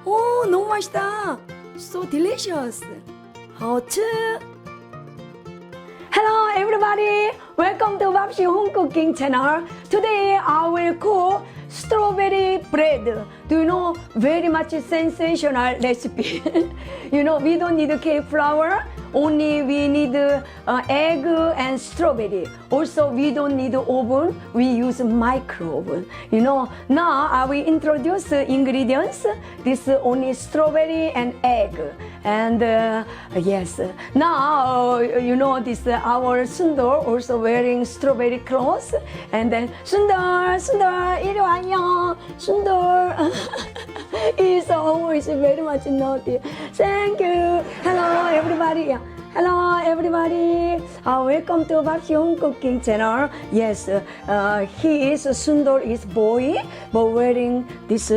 오, 너무 맛있다. So delicious. hot. Hello everybody. Welcome to Babsi Home Cooking channel. Today I will cook strawberry bread. Do you know very much sensational recipe? You know we don't need cake flour. Only we need egg and strawberry. Also, we don't need oven. We use micro oven. You know, now I will introduce ingredients. This only strawberry and egg. And yes, now you know this our Sundar also wearing strawberry clothes. And then Sundar, 이리 와요. Sundar is always very much naughty. Thank you. Hello everybody. Hello everybody. Welcome to Babsi Home Cooking channel. Yes, he is Sundar is boy, but wearing this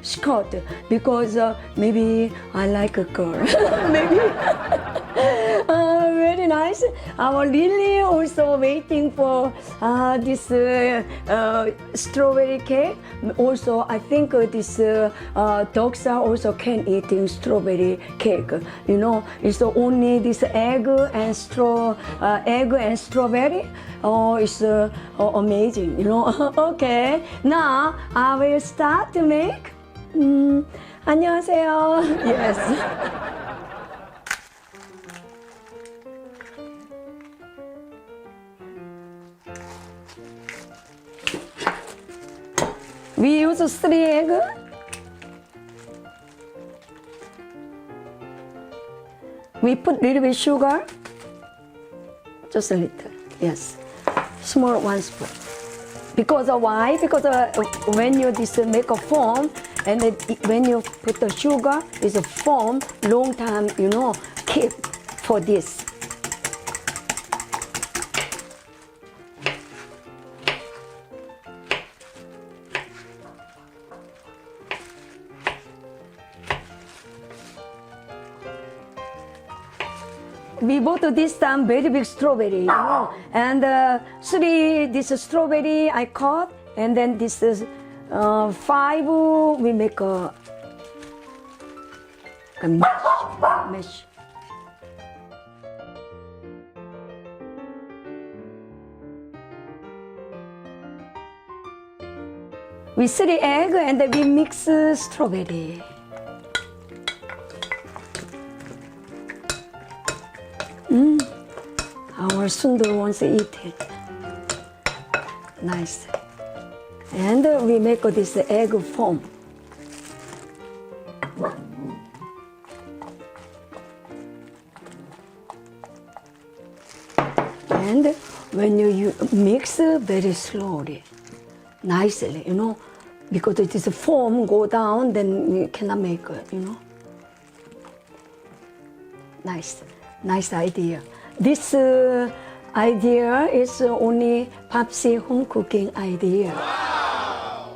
skirt because maybe I like a girl. Maybe. Very nice. Our Lily also waiting for this strawberry cake. Also, I think this dogs are also can eating strawberry cake. You know, it's only this egg and strawberry. Oh, it's amazing. You know. Okay. Now I will start to make. 안녕하세요. Yes. We use 3 eggs. We put little bit sugar, just a little, yes, small 1 spoon. Because why? Because when you make a foam, and when you put the sugar, it's a foam, long time, you know, keep for this. We bought this time very big strawberry, you know, and 3 this strawberry I cut, and then this is 5 we make a mesh. We 3 egg and then we mix strawberry. Our Sundar wants to eat it. Nice. And we make this egg foam. And when you mix very slowly, nicely, you know, because this foam go down, then you cannot make it, you know. Nice idea. This idea is only Babsi Home Cooking idea. Wow.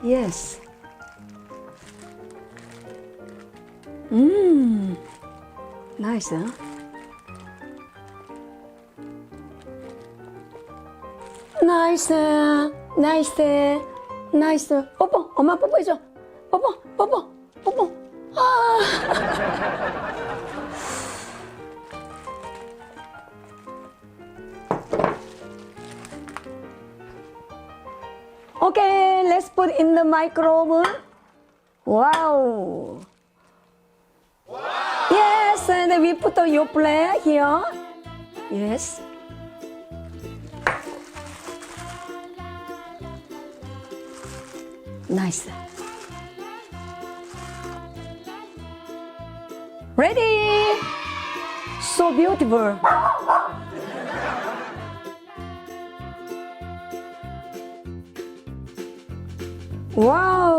Yes. Nice, huh? Nice. 뽀뽀, 엄마 뽀뽀해줘. 뽀뽀. 아. Okay, let's put in the micro oven. Wow. Yes, and we put your plate here. Yes. Nice. Ready? So beautiful. Wow.